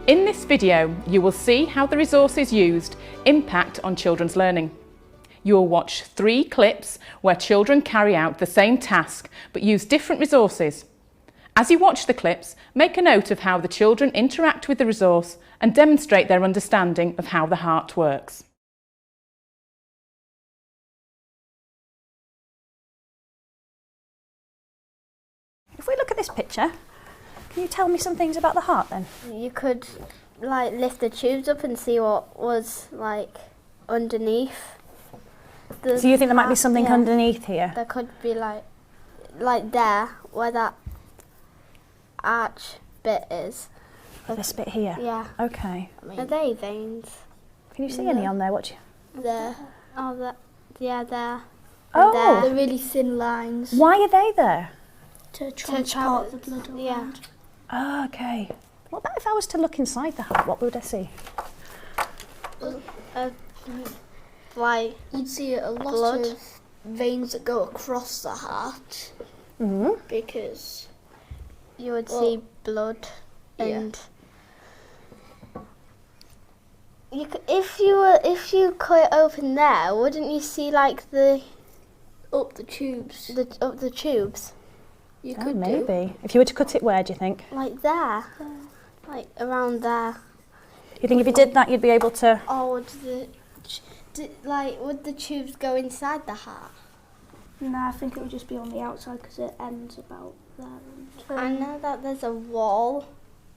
In this video, you will see how the resources used impact on children's learning. You will watch 3 clips where children carry out the same task but use different resources. As you watch the clips, make a note of how the children interact with the resource and demonstrate their understanding of how the heart works. If we look at this picture, can you tell me some things about the heart then? You could lift the tubes up and see what was underneath. So you think there might be something underneath here? There could be like there, where that arch bit is. This bit here? Yeah. Okay. Are they veins? Can you see any on there? There. Oh, there. Oh. There. The really thin lines. Why are they there? To transport the blood around. Yeah. Oh, okay. What about if I was to look inside the heart? What would I see? You'd see a lot blood. of veins that go across the heart. Mm-hmm. Because You would see blood, and you could, if you cut it open there, wouldn't you see up the tubes. up the tubes? You Oh, could maybe. If you were to cut it where, do you think? Like there, like around there. You think if you did that, you'd be able to... Or would would the tubes go inside the heart? No, I think it would just be on the outside because it ends about there. I know that there's a wall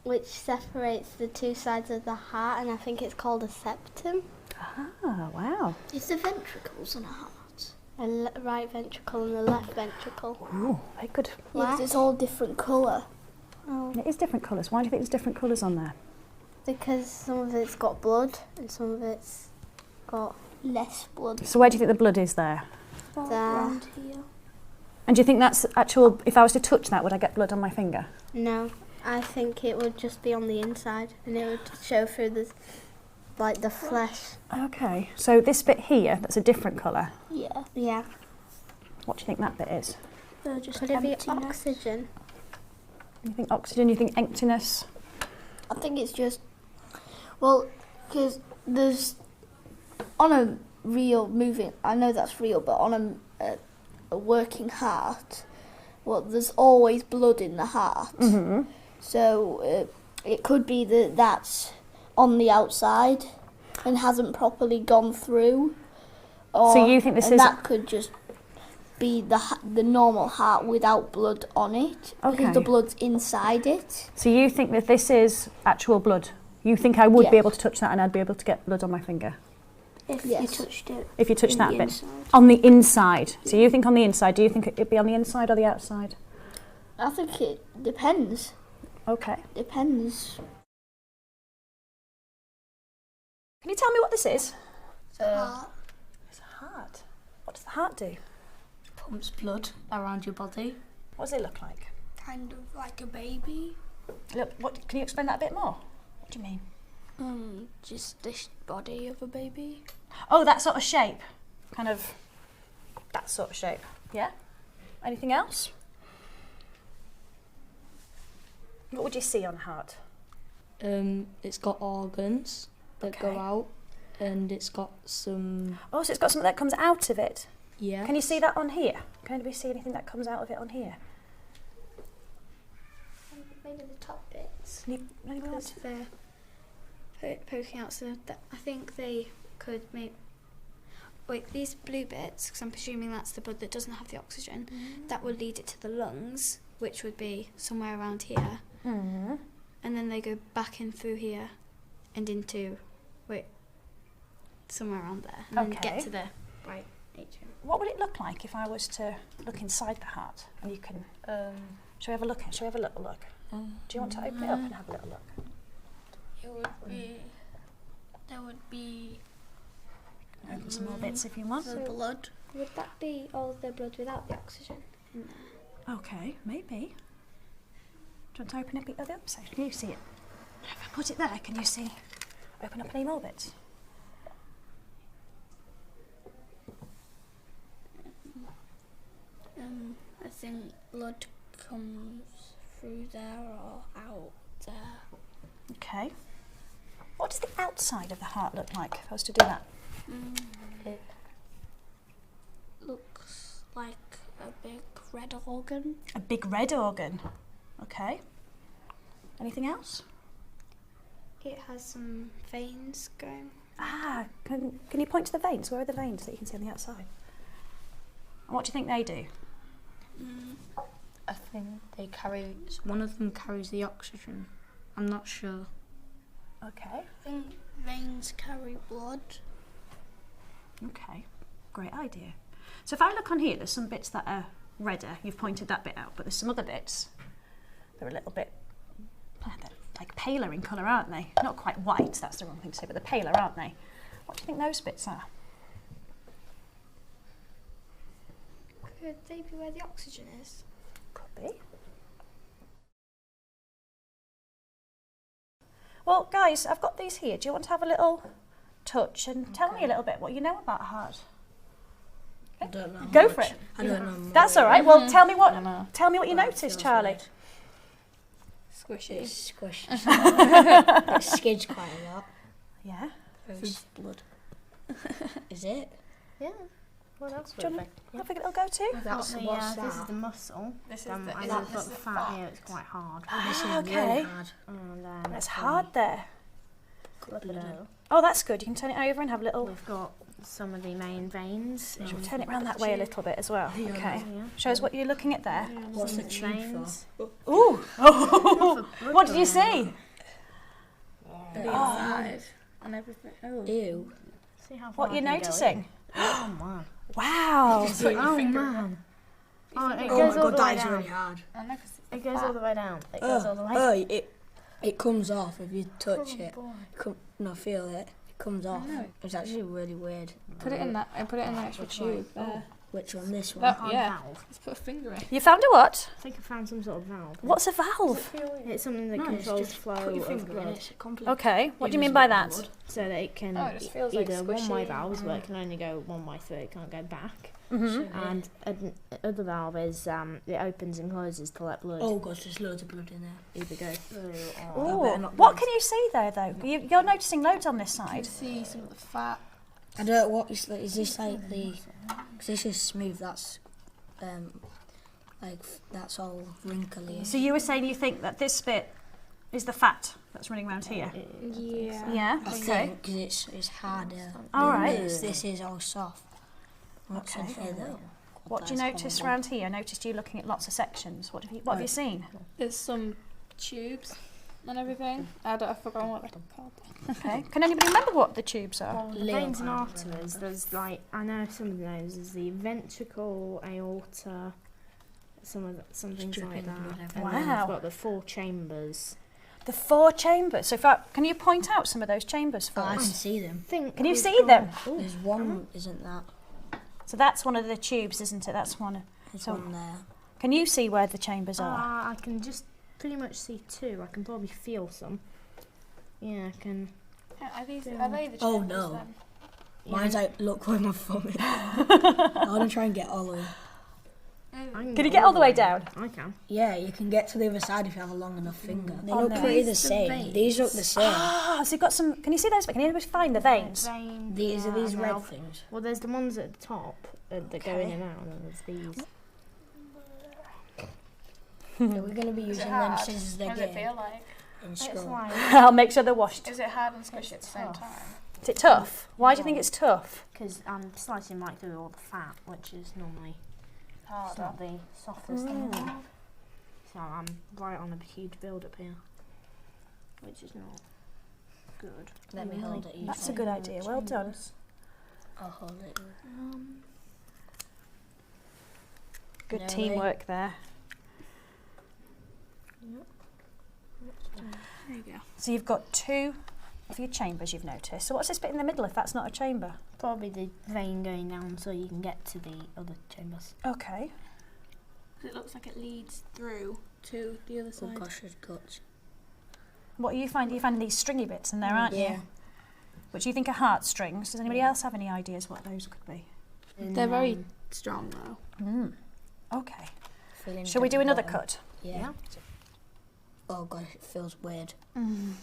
which separates the 2 sides of the heart, and I think it's called a septum. Ah, wow. Is the ventricles on a heart? A right ventricle and a left ventricle. Ooh, very good. Yes, it's all different colour. Oh, It is different colours. Why do you think there's different colours on there? because some of it's got blood and some of it's got Less blood. So where do you think the blood is there? About There. around here. And do you think that's actual... If I was to touch that, would I get blood on my finger? No, I think it would just be on the inside, and it would show through the flesh. Okay. So this bit here, that's a different colour. Yeah. Yeah. What do you think that bit is? They're just Could it be emptiness. oxygen? You think oxygen? You think emptiness? I think it's just, because there's, on a real moving, I know that's real, but on a working heart, there's always blood in the heart. Mm-hmm. So it could be that that's on the outside and hasn't properly gone through. Or, So you think this is... that could just be the normal heart without blood on it, Okay. because the blood's inside it. So you think that this is actual blood? You think I would be Yeah. able to touch that and I'd be able to get blood on my finger? If Yes. you touched it. If you touch in that the bit? inside. On the inside. So you think on the inside. Do you think it'd be on the inside or the outside? I think it depends. Okay. Depends. Can you tell me what this is? Heart It's a heart. What does the heart do? Pumps blood around your body. What does it look like? kind of like a baby. Look, what? Can you explain that a bit more? What do you mean? Just this body of a baby. Oh, that sort of shape. Kind of that sort of shape. Yeah? Anything else? What would you see on a heart? It's got organs that Okay. go out, and it's got some. Oh, so it's got something that comes out of it. Yeah. Can you see that on here? Can anybody see anything that comes out of it on here? Maybe the top bits. Anybody else? They're poking out, so that I think they could make. Wait, these blue bits, because I'm presuming that's the blood that doesn't have the oxygen, that would lead it to the lungs, which would be somewhere around here. Mm-hmm. And then they go back in through here and into, somewhere around there. And then Okay. get to the right atrium. What would it look like if I was to look inside the heart? And you can. Shall we have a look? Shall we have a little look? Do you want to open it up and have a little look? It would be. There would be Open some more bits if you want. the blood. Would that be all the blood without the oxygen? Okay, maybe. Do you want to open up the other side? Can you see it? If I put it there, can you see? Open up any more bits? I think blood comes through there or out there. Okay. the outside of the heart look like? If I was to do that. It looks like a big red organ. A big red organ. Okay. Anything else? It has some veins going. Ah, can you point to the veins? Where are the veins that you can see on the outside? And what do you think they do? I think they carry. One of them carries the oxygen. I'm not sure. Okay. I think veins carry blood. Okay. Great idea. So if I look on here, there's some bits that are redder. You've pointed that bit out, but there's some other bits. They're a little bit they're like paler in colour, aren't they? Not quite white, that's the wrong thing to say, but they're paler, aren't they? What do you think those bits are? Could they be where the oxygen is? Could be. Well, guys, I've got these here. Do you want to have a little touch and tell me a little bit what you know about a heart? I don't know. Go for it. I don't know. That's all right. Well, tell me what you noticed, Charlie. Squishy. It's squishy. It skids quite a lot. Yeah. There's blood. Is it? Yeah. What else Do you want to have a little go to? That's what's this is that? the muscle. This is And the, I've is got this the the fat here. It's quite hard. This is Okay. really hard. And It's hard there. below, Oh, that's good. You can turn it over and have a little. we've got some of the main veins. Should we turn it around that way a little bit as well? Okay. Show us what you're looking at there. What's the Some tube veins. for? Ooh. What did you see? And everything. Oh. Ew. See how far What I you're can go noticing? in? Oh man. Wow. Oh man. Oh, it Oh goes my all god, the that way is down. really hard. It goes all the way down. It goes all the way. It comes off if you touch it. No, feel it. It comes off. It's actually really weird. Put it in that and put it in the extra tube there. Which one? This one? That, Hard yeah. valve. Let's put a finger in. You found a what? I think I found some sort of valve. What's a valve? It's something that No, it's controls just flow put your of finger in blood. it. It's a complete. Okay. What do you mean by that? So that it can Oh, it just feels like either one-way squishy. valves where it can only go one way so it can't go back. Mm-hmm. And other valve is it opens and closes to let blood Oh gosh, there's loads of blood in there. either go through or... Ooh. better not What be- can you see there, though? You're noticing loads on this You side. see some of the fat. I don't know what is this like the? Because this is smooth. That's that's all wrinkly. So you were saying you think that this bit is the fat that's running around here? Yeah. Yeah. I Okay. think because it's harder. All right. This is all soft. What's in Okay. here though? What do you notice around here? I noticed you looking at lots of sections. What have you seen? There's some tubes and everything. I forgot what they're called. Okay. Can anybody remember what the tubes are? Well, the veins and arteries, there's like, I know some of those, there's the ventricle, aorta, some things like that. And then Wow. we've got the 4 chambers. The 4 chambers. So can you point out some of those chambers for Oh, I can us? see them. Can you see them? There's one, isn't that? So that's one of the tubes, isn't it? That's one. There's So- one there. Can you see where the chambers are? I can just pretty much see 2. I can probably feel some. Yeah, I can. Are they the Oh, chambers no. then? Mine's like, look where my thumb is. I want to try and get all the way. Can you get all the way down? I can. Yeah, you can get to the other side if you have a long enough finger. They On look there. pretty the same. These look the same. Ah, so you've got some. Can you see those? Can you find the veins? These are these red well, things. Well, there's the ones at the top that go in Okay. and out, and then there's these. Yeah, we're going to be using them hard? scissors What does it again feel like? in It's school. like I'll make sure they're washed. Is it hard and squishy at the same time? Is it tough? Why do you think it's tough? because I'm slicing right through all the fat, which is normally it's Harder. not the softest thing. So I'm right on a huge build up here, which is not good. Let me hold it. That's a good idea. Well done. I'll hold it. Good Nearly. teamwork there. There you go. So you've got 2 of your chambers you've noticed. So what's this bit in the middle if that's not a chamber? Probably the vein going down so you can get to the other chambers. Okay. It looks like it leads through to the other Oh side. gosh, there's guts. What are you finding? You're finding these stringy bits in there, aren't Yeah. you? Which you think are heartstrings. Does anybody else have any ideas what those could be? They're very strong though. Okay. Feeling Shall we down do another bottom. cut? Yeah. Oh god, it feels weird.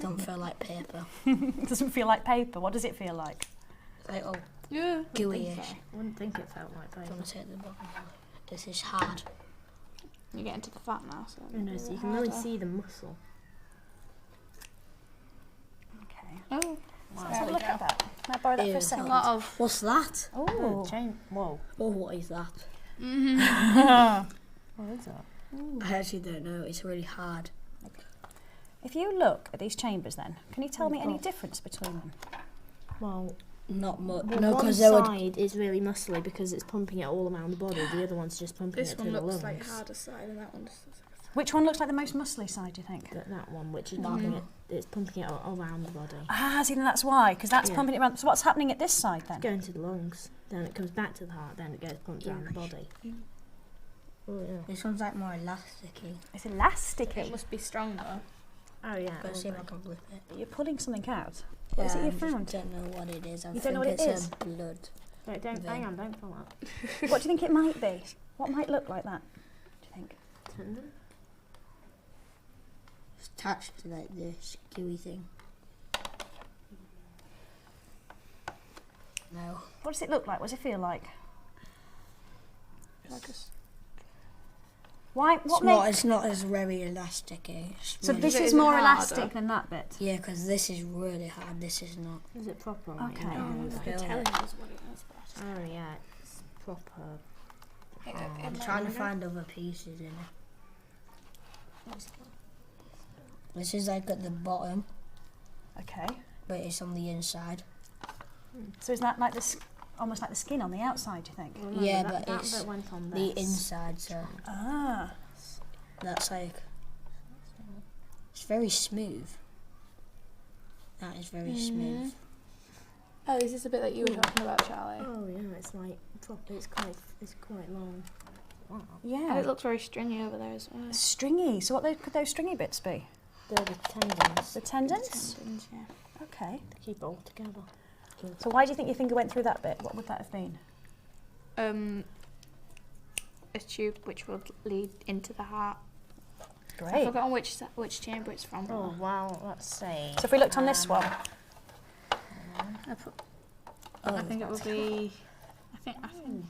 Don't feel like paper. It doesn't feel like paper. What does it feel like? Like, oh, Yeah. gooey-ish. I wouldn't think it felt like paper. Don't take the bottom. This is hard. You're getting to the fat now, so. Oh, no, so you can really see the muscle. Okay. Oh. Let's have a look at that. Can I borrow that for a Ew. second? A lot of. What's that? Oh. Whoa. Oh, what is that? What is that? I actually don't know. It's really hard. If you look at these chambers then, can you tell me any difference between them? Well, Not much. well No, one because they would. side is really muscly because it's pumping it all around the body. The other one's just pumping This it one through the looks lungs. like harder side, and that one just looks like. Which one looks like the most muscly side, do you think? That one, which is pumping it, it's pumping it all around the body. Ah, see, then that's why, because that's Yeah. pumping it around. So what's happening at this side then? It's going to the lungs, then it comes back to the heart, then it gets pumped around the body. Oh yeah. This one's like more elasticy. It's elasticy. It must be stronger. Oh yeah. But see if I can flip it. You're pulling something out. What is it you found? I don't know what it is. I You think don't know what it it's is? a blood. Don't Vein. hang on, don't pull that. What do you think it might be? What might look like that, do you think? Tendon? It's attached to like this gooey thing. No. What does it look like? What does it feel like? Like a Why? What makes... It's not as very elastic. So really this Is is it more harder? elastic than that bit? Yeah, because this is really hard. This is not. Is it proper? Like, Okay. you Feel telling it. us what it is, but oh yeah, it's proper. I'm trying to find other pieces in it. This is like at the bottom, Okay. but it's on the inside. So is that like this, almost like the skin on the outside, do you think? Well, no, Yeah, that, but that it's bit went on The this. inside, so Ah. that's like. It's very smooth. That is very smooth. Oh, is this a bit that you were talking about, Charlie? Oh yeah, it's like proper. It's quite long. Wow. Yeah. And it looks very stringy over there as well. Stringy. So what could those stringy bits be? They're the tendons. The tendons? Tendons, yeah. Okay. To keep it all together. So why do you think your finger went through that bit? What would that have been? A tube which would lead into the heart. I've Great. forgotten which chamber it's from. Oh wow, let's see. So if we looked on this one, I think it would be. I think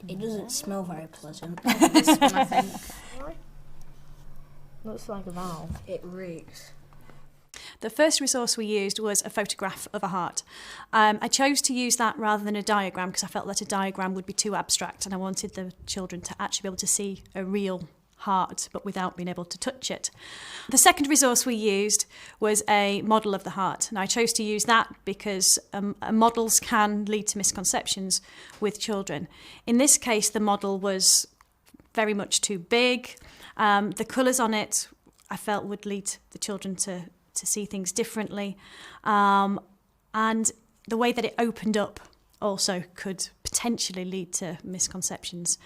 It doesn't smell very pleasant. this one. I think. Looks like a valve. It reeks. the first resource we used was a photograph of a heart. I chose to use that rather than a diagram because I felt that a diagram would be too abstract and I wanted the children to actually be able to see a real heart but without being able to touch it. The second resource we used was a model of the heart, and I chose to use that because models can lead to misconceptions with children. In this case, the model was very much too big. The colours on it I felt would lead the children to see things differently, and the way that it opened up also could potentially lead to misconceptions.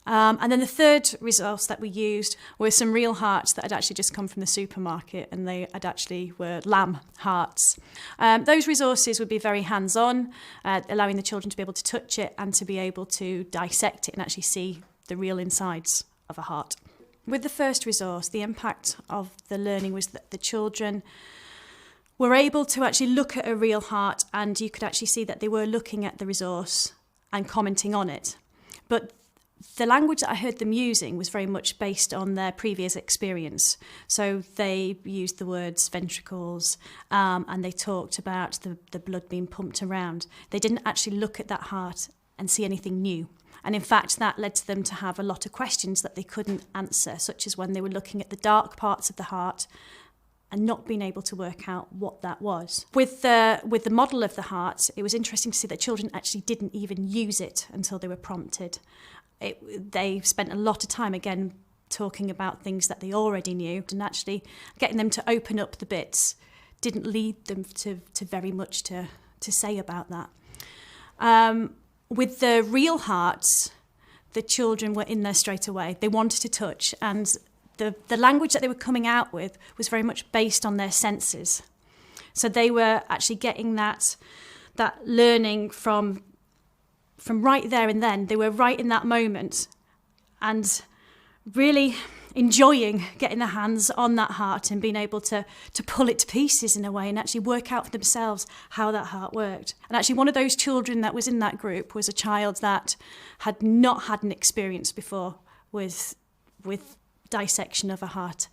And then the third resource that we used were some real hearts that had actually just come from the supermarket, and they had actually were lamb hearts. Those resources would be very hands-on, allowing the children to be able to touch it and to be able to dissect it and actually see the real insides of a heart. With the first resource, the impact of the learning was that the children were able to actually look at a real heart, and you could actually see that they were looking at the resource and commenting on it. But the language that I heard them using was very much based on their previous experience. So they used the words ventricles, and they talked about the blood being pumped around. They didn't actually look at that heart and see anything new. And in fact, that led to them to have a lot of questions that they couldn't answer, such as when they were looking at the dark parts of the heart and not being able to work out what that was. With the model of the heart, it was interesting to see that children actually didn't even use it until they were prompted. They spent a lot of time, again, talking about things that they already knew, and actually getting them to open up the bits didn't lead them to very much to say about that. With the real hearts, the children were in there straight away. They wanted to touch, and the language that they were coming out with was very much based on their senses. So they were actually getting that learning from right there and then. They were right in that moment. And really, enjoying getting their hands on that heart and being able to pull it to pieces in a way and actually work out for themselves how that heart worked. And actually one of those children that was in that group was a child that had not had an experience before with dissection of a heart.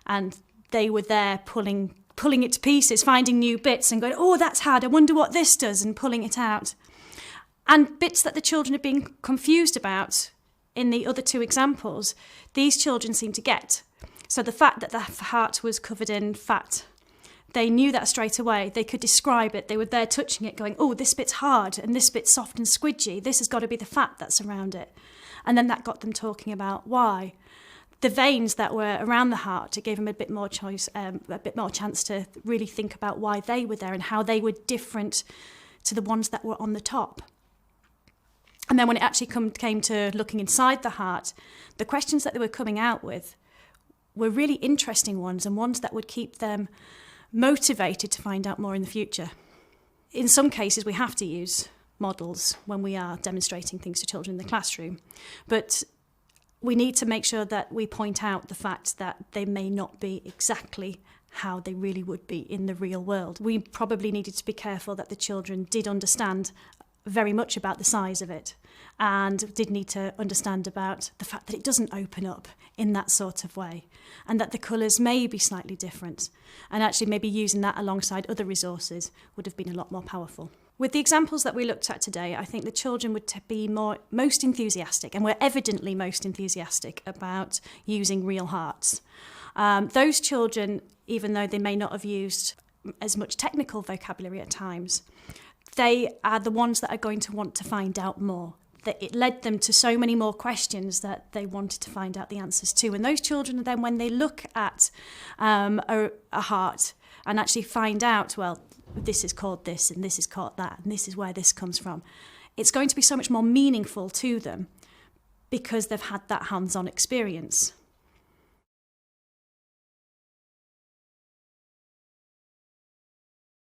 And they were there pulling it to pieces, finding new bits and going, oh, that's hard, I wonder what this does, and pulling it out. And bits that the children had been confused about in the other two examples, these children seemed to get. So the fact that the heart was covered in fat, they knew that straight away. They could describe it. They were there touching it going, oh, this bit's hard and this bit's soft and squidgy. This has got to be the fat that's around it. And then that got them talking about why. The veins that were around the heart, it gave them a bit more choice, a bit more chance to really think about why they were there and how they were different to the ones that were on the top. And then when it actually came to looking inside the heart, the questions that they were coming out with were really interesting ones and ones that would keep them motivated to find out more in the future. In some cases, we have to use models when we are demonstrating things to children in the classroom, but we need to make sure that we point out the fact that they may not be exactly how they really would be in the real world. We probably needed to be careful that the children did understand very much about the size of it and did need to understand about the fact that it doesn't open up in that sort of way and that the colours may be slightly different, and actually maybe using that alongside other resources would have been a lot more powerful. With the examples that we looked at today, I think the children would be most enthusiastic, and were evidently most enthusiastic about using real hearts. Those children, even though they may not have used as much technical vocabulary at times, they are the ones that are going to want to find out more. That it led them to so many more questions that they wanted to find out the answers to. And those children then, when they look at a heart and actually find out, well, this is called this and this is called that and this is where this comes from, it's going to be so much more meaningful to them because they've had that hands-on experience.